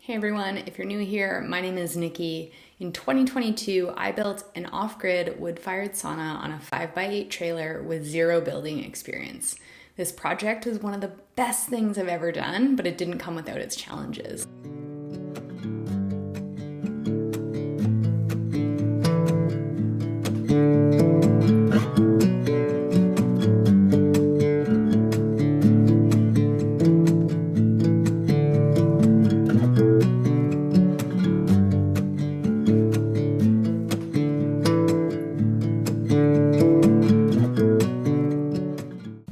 Hey everyone, if you're new here, my name is Nikki. In 2022, I built an off-grid wood-fired sauna on a 5x8 trailer with zero building experience. This project was one of the best things I've ever done, but it didn't come without its challenges.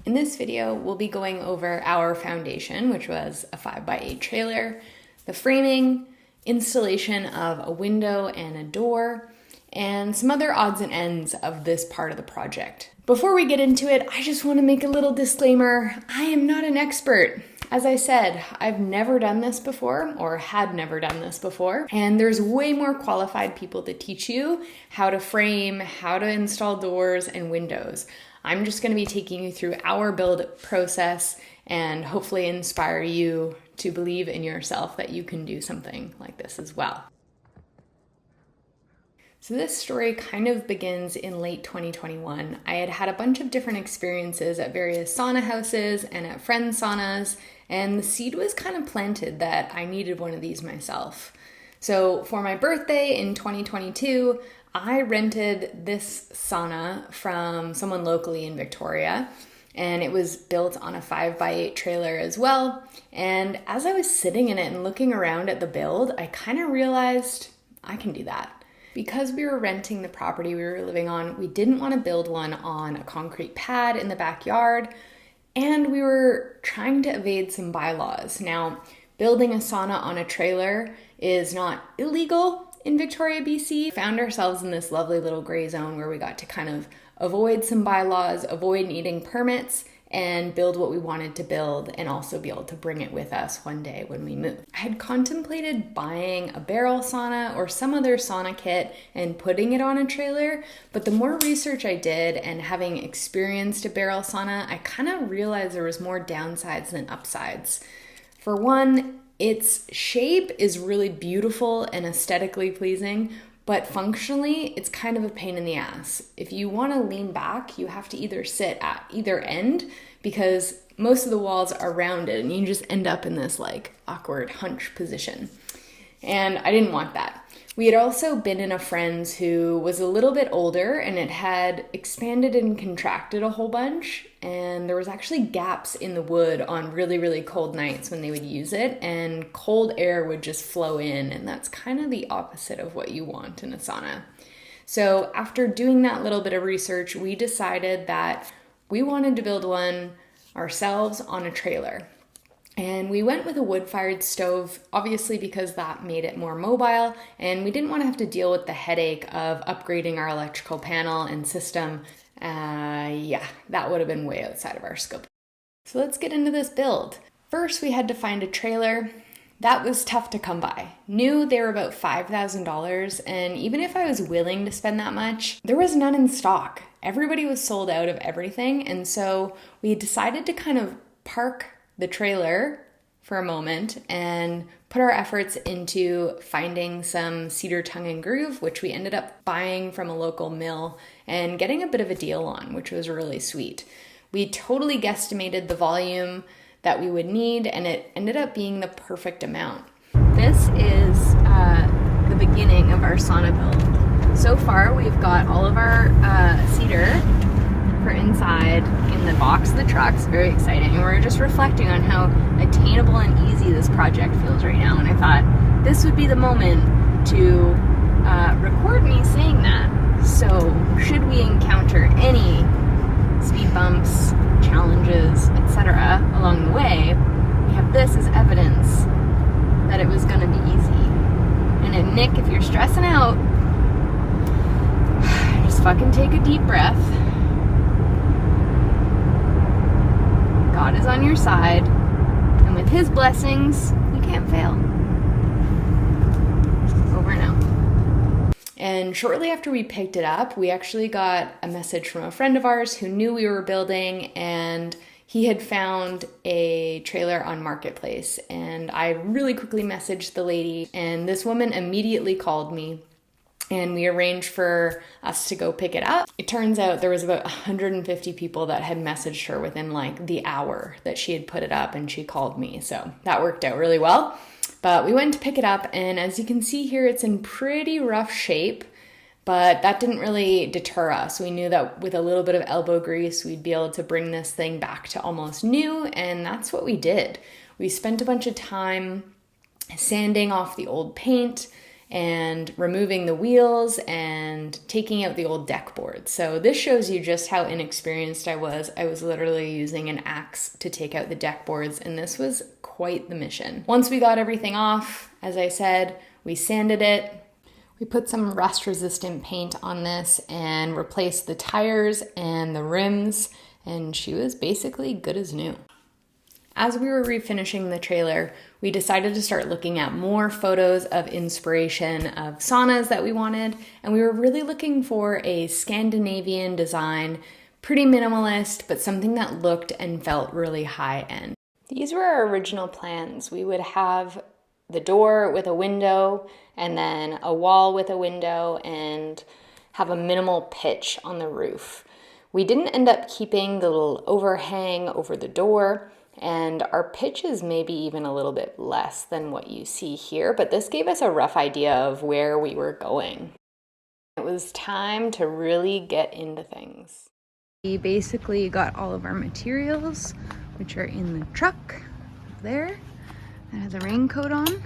In this video, we'll be going over our foundation, which was a 5x8 trailer, the framing, installation of a window and a door, and some other odds and ends of this part of the project. Before we get into it, I just want to make a little disclaimer. I am not an expert. As I said, I've never done this before, or had never done this before, and there's way more qualified people to teach you how to frame, how to install doors and windows. I'm just going to be taking you through our build process and hopefully inspire you to believe in yourself that you can do something like this as well. So this story kind of begins in late 2021. I had had a bunch of different experiences at various sauna houses and at friends' saunas, and the seed was kind of planted that I needed one of these myself. So for my birthday in 2022, I rented this sauna from someone locally in Victoria, and it was built on a 5x8 trailer as well. And as I was sitting in it and looking around at the build, I kind of realized I can do that. Because we were renting the property we were living on, we didn't want to build one on a concrete pad in the backyard, and we were trying to evade some bylaws. Now, building a sauna on a trailer is not illegal in Victoria, BC. Found ourselves in this lovely little gray zone where we got to kind of avoid some bylaws, avoid needing permits, and build what we wanted to build and also be able to bring it with us one day when we move. I had contemplated buying a barrel sauna or some other sauna kit and putting it on a trailer, but the more research I did and having experienced a barrel sauna, I kind of realized there was more downsides than upsides. For one, its shape is really beautiful and aesthetically pleasing, but functionally, it's kind of a pain in the ass. If you want to lean back, you have to either sit at either end because most of the walls are rounded and you just end up in this like awkward hunch position. And I didn't want that. We had also been in a friend's who was a little bit older and it had expanded and contracted a whole bunch. And there was actually gaps in the wood on really, really cold nights when they would use it, and cold air would just flow in. And that's kind of the opposite of what you want in a sauna. So after doing that little bit of research, we decided that we wanted to build one ourselves on a trailer. And we went with a wood-fired stove, obviously because that made it more mobile, and we didn't want to have to deal with the headache of upgrading our electrical panel and system. That would have been way outside of our scope. So let's get into this build. First, we had to find a trailer. That was tough to come by. Knew they were about $5,000, and even if I was willing to spend that much, there was none in stock. Everybody was sold out of everything, and so we decided to kind of park the trailer for a moment and put our efforts into finding some cedar tongue and groove, which we ended up buying from a local mill and getting a bit of a deal on, which was really sweet. We totally guesstimated the volume that we would need, and it ended up being the perfect amount. This is the beginning of our sauna build. So far, we've got all of our cedar for inside in the box of the truck. It's very exciting. And we're just reflecting on how attainable and easy this project feels right now. And I thought this would be the moment to record me saying that. So should we encounter any speed bumps, challenges, etc. along the way, we have this as evidence that it was going to be easy. And then, Nick, if you're stressing out, just fucking take a deep breath. God is on your side, and with his blessings, you can't fail. Over now. And shortly after we picked it up, we actually got a message from a friend of ours who knew we were building, and He had found a trailer on Marketplace, and I really quickly messaged the lady, and this woman immediately called me, and we arranged for us to go pick it up. It turns out there was about 150 people that had messaged her within like the hour that she had put it up, and she called me, so that worked out really well. But we went to pick it up, and as you can see here, it's in pretty rough shape. But that didn't really deter us. We knew that with a little bit of elbow grease, we'd be able to bring this thing back to almost new, and that's what we did. We spent a bunch of time sanding off the old paint and removing the wheels and taking out the old deck boards. So this shows you just how inexperienced I was. I was literally using an axe to take out the deck boards, and this was quite the mission. Once we got everything off, as I said, we sanded it. We put some rust-resistant paint on this and replaced the tires and the rims, and she was basically good as new. As we were refinishing the trailer, we decided to start looking at more photos of inspiration of saunas that we wanted, and we were really looking for a Scandinavian design, pretty minimalist, but something that looked and felt really high-end. These were our original plans. We would have the door with a window and then a wall with a window and have a minimal pitch on the roof. We didn't end up keeping the little overhang over the door, and our pitch is maybe even a little bit less than what you see here, but this gave us a rough idea of where we were going. It was time to really get into things. We basically got all of our materials, which are in the truck there. It has a raincoat on.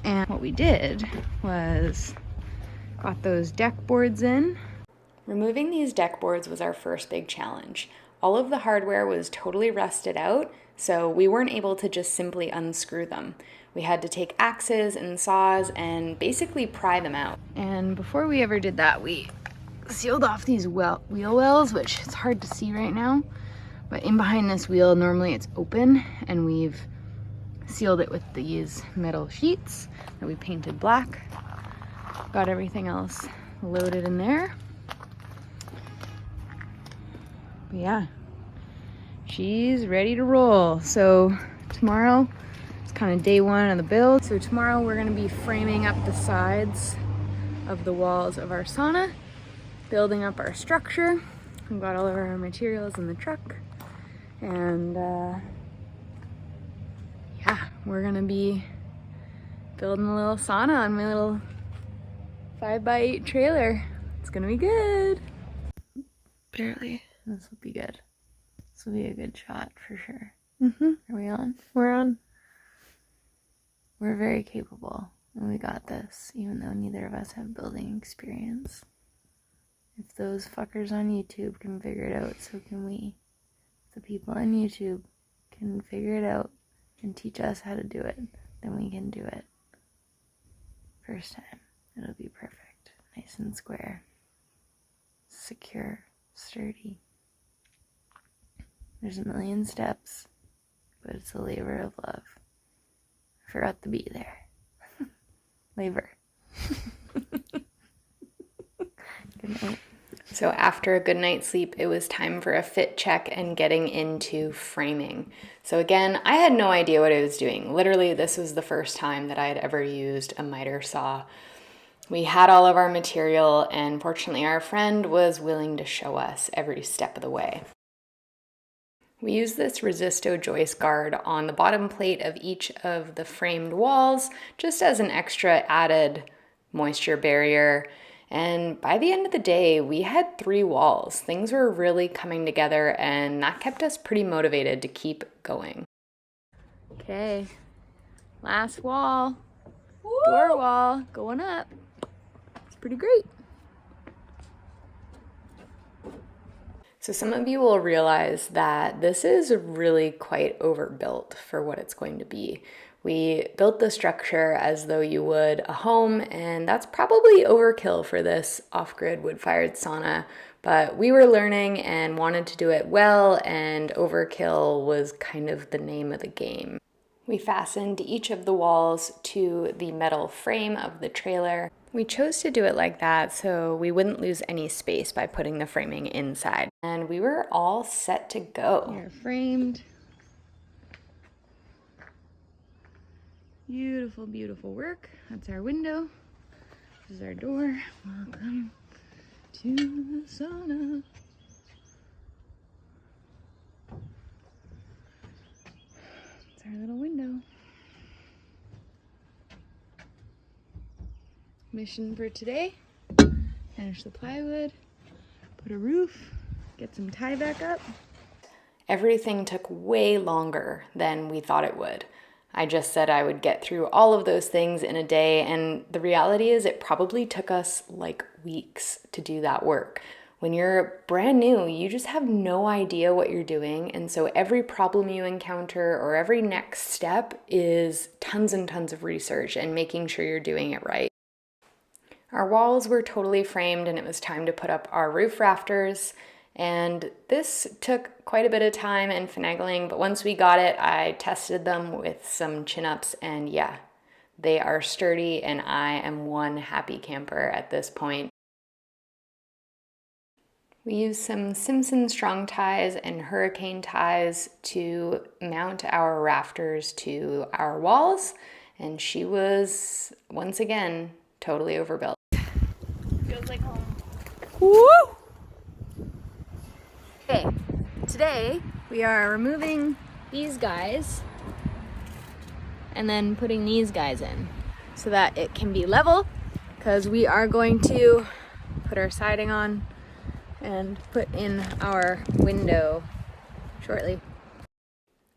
And what we did was got those deck boards in. Removing these deck boards was our first big challenge. All of the hardware was totally rusted out, so we weren't able to just simply unscrew them. We had to take axes and saws and basically pry them out. And before we ever did that, we sealed off these wheel wells, which it's hard to see right now, but in behind this wheel, normally it's open, and we've sealed it with these metal sheets that we painted black. Got everything else loaded in there. But yeah, she's ready to roll. So tomorrow, it's kind of day one of the build. So tomorrow we're gonna be framing up the sides of the walls of our sauna, building up our structure. We've got all of our materials in the truck, and yeah, we're gonna be building a little sauna on my little 5x8 trailer. It's gonna be good. Barely. This will be good. This will be a good shot for sure. Are we on? We're on. We're very capable, and we got this, even though neither of us have building experience. If those fuckers on YouTube can figure it out, so can we. If the people on YouTube can figure it out and teach us how to do it, then we can do it. First time, it'll be perfect. Nice and square. Secure. Sturdy. There's a million steps, but it's a labor of love. I forgot the B there. Labor. Good night. So after a good night's sleep, it was time for a fit check and getting into framing. So again, I had no idea what I was doing. Literally, this was the first time that I had ever used a miter saw. We had all of our material, and fortunately our friend was willing to show us every step of the way. We used this Resisto joist guard on the bottom plate of each of the framed walls, just as an extra added moisture barrier. And by the end of the day, we had 3 walls. Things were really coming together, and that kept us pretty motivated to keep going. Okay, last wall. Woo! Door wall going up. It's pretty great. So some of you will realize that this is really quite overbuilt for what it's going to be. We built the structure as though you would a home, and that's probably overkill for this off-grid wood-fired sauna, but we were learning and wanted to do it well, and overkill was kind of the name of the game. We fastened each of the walls to the metal frame of the trailer. We chose to do it like that so we wouldn't lose any space by putting the framing inside. And we were all set to go. They're framed. Beautiful, beautiful work. That's our window. This is our door. Welcome to the sauna. It's our little window. Mission for today: finish the plywood, put a roof, get some tyvek up. Everything took way longer than we thought it would. I just said I would get through all of those things in a day, and the reality is it probably took us like weeks to do that work. When you're brand new, you just have no idea what you're doing, and so every problem you encounter or every next step is tons and tons of research and making sure you're doing it right. Our walls were totally framed, and it was time to put up our roof rafters. And this took quite a bit of time and finagling, but once we got it, I tested them with some chin-ups, and yeah, they are sturdy, and I am one happy camper at this point. We used some Simpson strong ties and hurricane ties to mount our rafters to our walls, and she was, once again, totally overbuilt. Feels like home. Woo! Okay, today we are removing these guys and then putting these guys in so that it can be level, because we are going to put our siding on and put in our window shortly.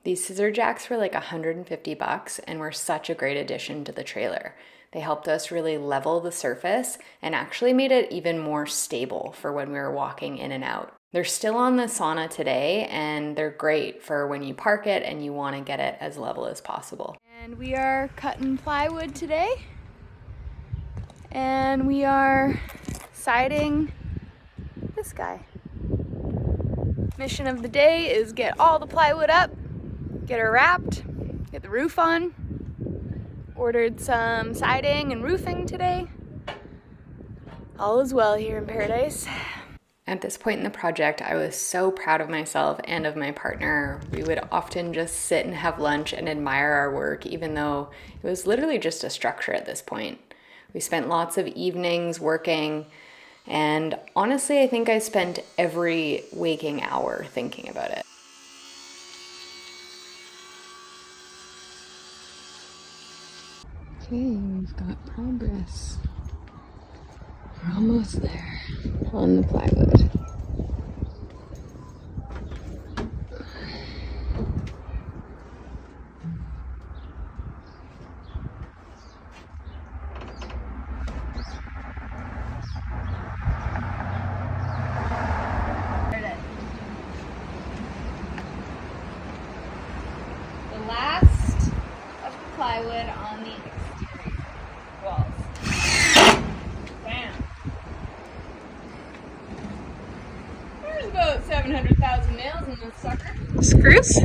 These scissor jacks were like $150 and were such a great addition to the trailer. They helped us really level the surface and actually made it even more stable for when we were walking in and out. They're still on the sauna today, and they're great for when you park it and you want to get it as level as possible. And we are cutting plywood today, and we are siding this guy. Mission of the day is get all the plywood up, get her wrapped, get the roof on. Ordered some siding and roofing today. All is well here in paradise. At this point in the project, I was so proud of myself and of my partner. We would often just sit and have lunch and admire our work, even though it was literally just a structure at this point. We spent lots of evenings working, and honestly, I think I spent every waking hour thinking about it. Okay, we've got progress. We're almost there on the plywood. The last of the plywood on the exterior walls. Bam. There's about 700,000 nails in this sucker. Screws?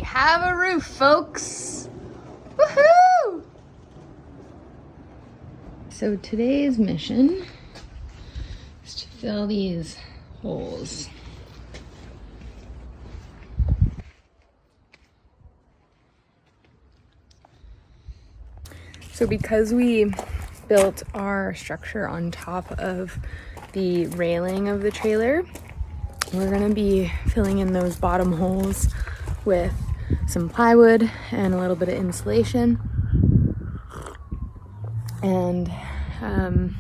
Have a roof, folks. Woohoo! So today's mission is to fill these holes. So because we built our structure on top of the railing of the trailer, we're gonna be filling in those bottom holes with some plywood and a little bit of insulation. And I'm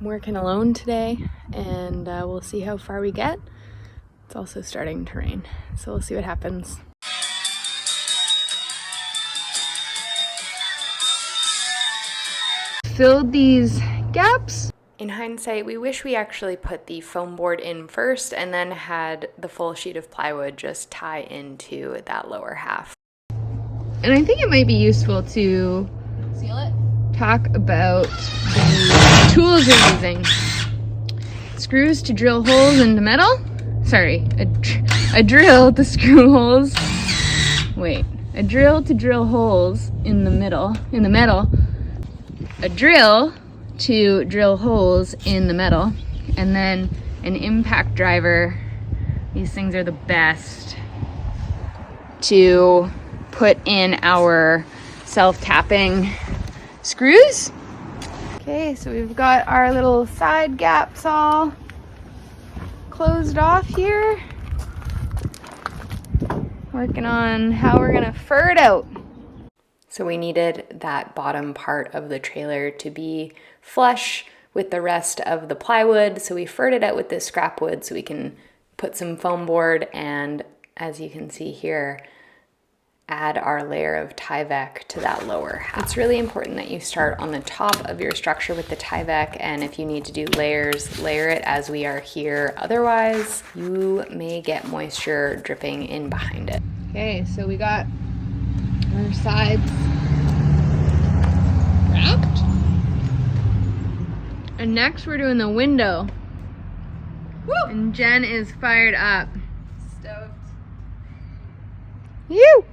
working alone today, and we'll see how far we get. It's also starting to rain, so we'll see what happens. Filled these gaps. In hindsight, we wish we actually put the foam board in first and then had the full sheet of plywood just tie into that lower half. And I think it might be useful to seal it. Talk about the tools you're using. Screws to drill holes into metal. Sorry, a drill to screw holes. Wait, a drill to drill holes in the metal. A drill to drill holes in the metal, and then an impact driver. These things are the best to put in our self-tapping screws. Okay, so we've got our little side gaps all closed off here. Working on how we're gonna fur it out. So we needed that bottom part of the trailer to be flush with the rest of the plywood. So we furred it out with this scrap wood so we can put some foam board and, as you can see here, add our layer of tyvek to that lower half. It's really important that you start on the top of your structure with the tyvek, and if you need to do layers, layer it as we are here. Otherwise, you may get moisture dripping in behind it. Okay, so we got our sides wrapped. And next we're doing the window. Woo! And Jen is fired up. Stoked. You!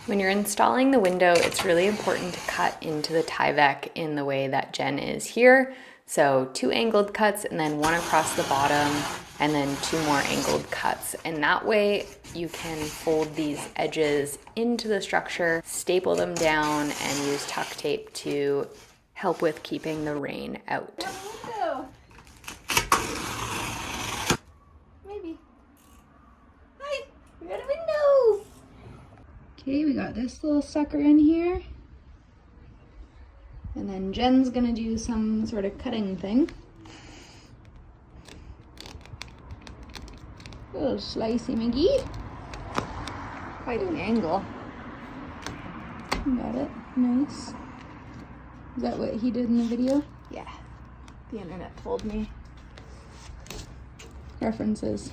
When you're installing the window, it's really important to cut into the tyvek in the way that Jen is here. So 2 angled cuts and then 1 across the bottom and then 2 more angled cuts. And that way you can fold these edges into the structure, staple them down, and use tuck tape to help with keeping the rain out. Maybe. Hi, we got a window. Okay, we got this little sucker in here. And then Jen's gonna do some sort of cutting thing. A little slicey McGee. Quite an angle. Got it, nice. Is that what he did in the video? Yeah, the internet told me. References.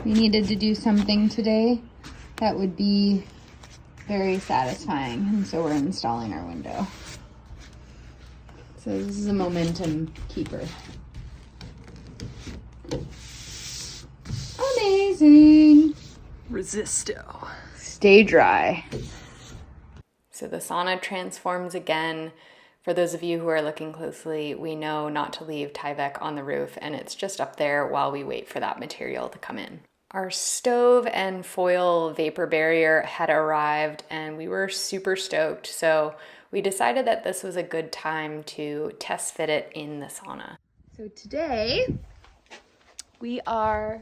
We needed to do something today that would be very satisfying, and so we're installing our window. So this is a momentum keeper. Amazing! Resisto. Stay dry. So the sauna transforms again. For those of you who are looking closely, we know not to leave tyvek on the roof, and it's just up there while we wait for that material to come in. Our stove and foil vapor barrier had arrived and we were super stoked. So we decided that this was a good time to test fit it in the sauna. So today we are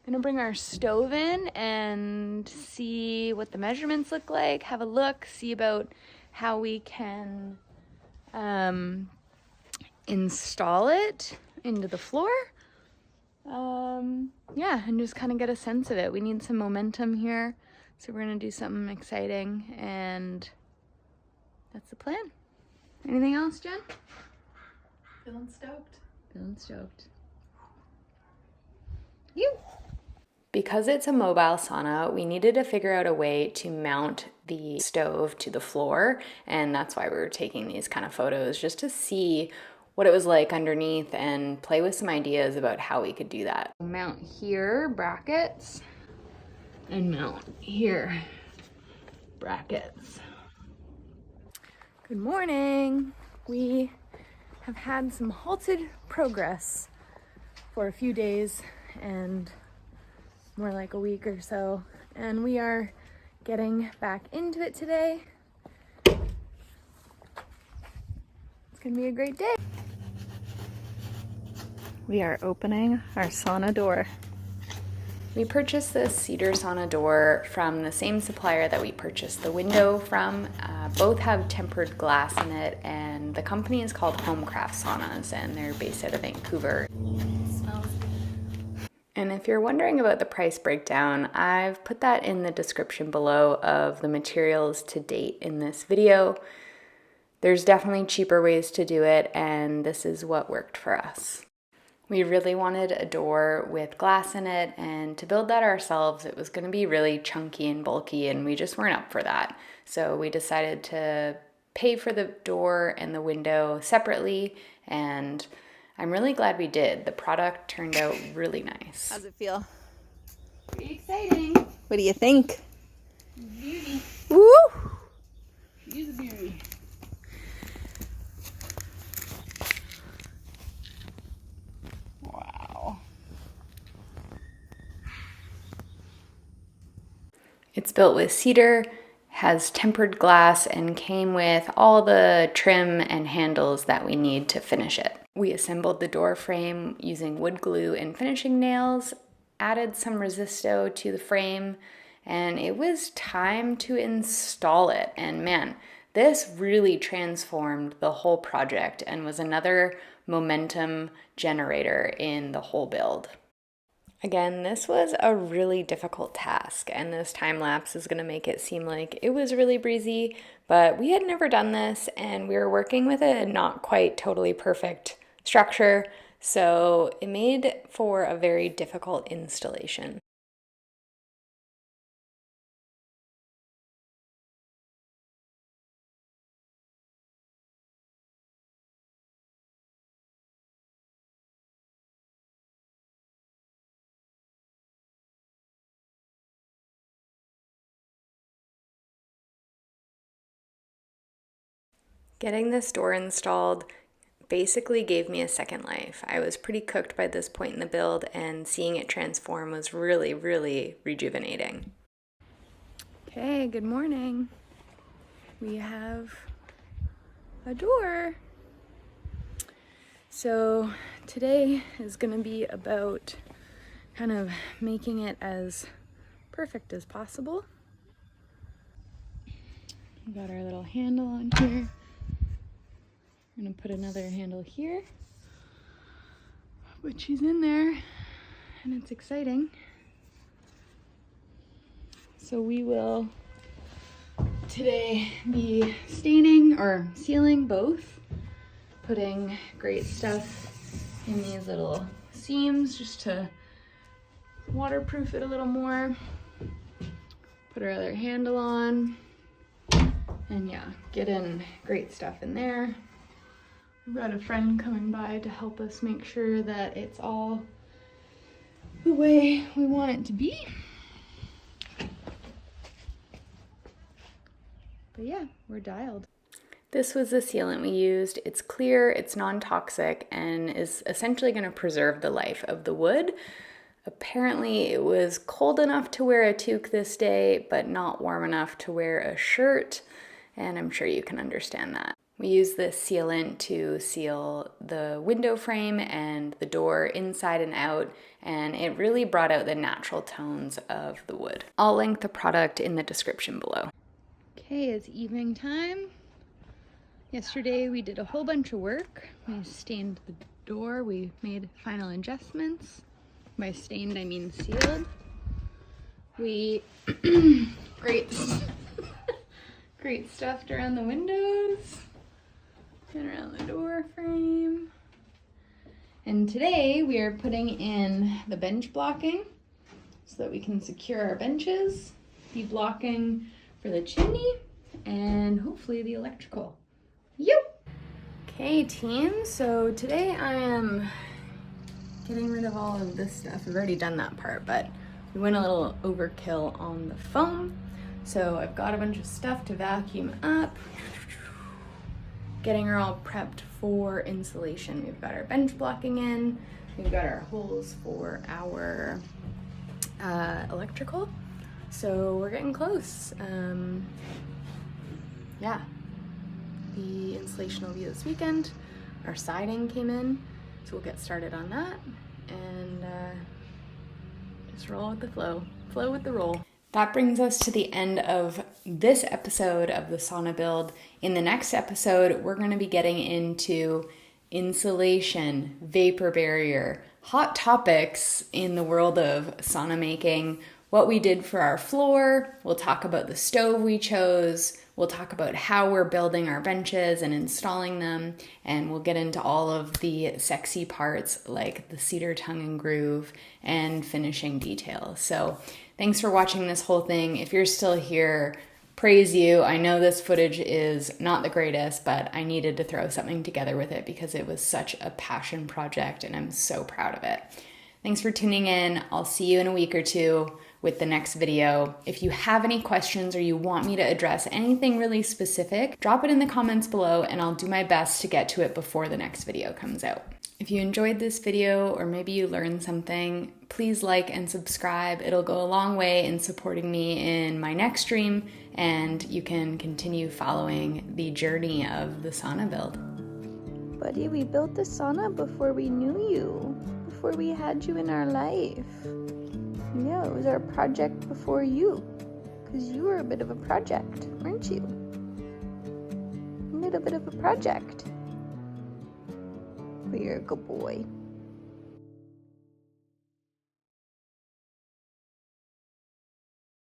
gonna bring our stove in and see what the measurements look like, have a look, see about how we can install it into the floor. Yeah, and just kind of get a sense of it. We need some momentum here, so we're gonna do something exciting, and that's the plan. Anything else, Jen? Feeling stoked. Feeling stoked. Because it's a mobile sauna, we needed to figure out a way to mount the stove to the floor, and that's why we were taking these kind of photos, just to see what it was like underneath and play with some ideas about how we could do that. Mount here, brackets, and mount here, brackets. Good morning. We have had some halted progress for a few days and more like a week or so, and we are getting back into it today. It's gonna be a great day. We are opening our sauna door. We purchased this Cedar sauna door from the same supplier that we purchased the window from. Both have tempered glass in it, and the company is called Homecraft Saunas, and they're based out of Vancouver. And if you're wondering about the price breakdown, I've put that in the description below of the materials to date in this video. There's definitely cheaper ways to do it, and this is what worked for us. We really wanted a door with glass in it, and to build that ourselves, it was going to be really chunky and bulky, and we just weren't up for that. So we decided to pay for the door and the window separately, and I'm really glad we did. The product turned out really nice. How's it feel? Pretty exciting. What do you think? Beauty. Woo! She's a beauty. Wow. It's built with cedar, has tempered glass, and came with all the trim and handles that we need to finish it. We assembled the door frame using wood glue and finishing nails, added some resisto to the frame, and it was time to install it. And man, this really transformed the whole project and was another momentum generator in the whole build. Again, this was a really difficult task, and this time lapse is going to make it seem like it was really breezy, but we had never done this, and we were working with a not quite totally perfect structure, so it made for a very difficult installation. Getting this door installed basically gave me a second life. I was pretty cooked by this point in the build, and seeing it transform was really, really rejuvenating. Okay, good morning. We have a door. So today is going to be about kind of making it as perfect as possible. We got our little handle on here. I'm gonna put another handle here, but she's in there and it's exciting. So we will today be staining or sealing both, putting great stuff in these little seams just to waterproof it a little more. Put our other handle on, and yeah, get in great stuff in there. We've got a friend coming by to help us make sure that it's all the way we want it to be. But yeah, we're dialed. This was the sealant we used. It's clear, it's non-toxic, and is essentially going to preserve the life of the wood. Apparently it was cold enough to wear a toque this day, but not warm enough to wear a shirt, and I'm sure you can understand that. We used this sealant to seal the window frame and the door inside and out, and it really brought out the natural tones of the wood. I'll link the product in the description below. Okay, it's evening time. Yesterday we did a whole bunch of work. We stained the door, we made final adjustments. By stained, I mean sealed. We great stuffed around the windows and around the door frame. And today we are putting in the bench blocking so that we can secure our benches, the blocking for the chimney, and hopefully the electrical. Yep. Okay, team, so today I am getting rid of all of this stuff. We've already done that part, but we went a little overkill on the foam. So I've got a bunch of stuff to vacuum up, getting her all prepped for insulation. We've got our bench blocking in, we've got our holes for our electrical. So we're getting close. Yeah, the installation will be this weekend. Our siding came in, so we'll get started on that and Just roll with the flow. Flow with the roll. That brings us to the end of this episode of the sauna build. In the next episode, we're going to be getting into insulation, vapor barrier, hot topics in the world of sauna making, what we did for our floor. We'll talk about the stove we chose. We'll talk about how we're building our benches and installing them. And we'll get into all of the sexy parts like the cedar tongue and groove and finishing details. So thanks for watching this whole thing. If you're still here, praise you. I know this footage is not the greatest, but I needed to throw something together with it because it was such a passion project and I'm so proud of it. Thanks for tuning in. I'll see you in a week or two with the next video. If you have any questions or you want me to address anything really specific, drop it in the comments below and I'll do my best to get to it before the next video comes out. If you enjoyed this video or maybe you learned something, please like and subscribe. It'll go a long way in supporting me in my next stream, and you can continue following the journey of the sauna build. Buddy, we built the sauna before we knew you, before we had you in our life. Yeah, it was our project before you, because you were a bit of a project, weren't you? A little bit of a project. But you're a good boy.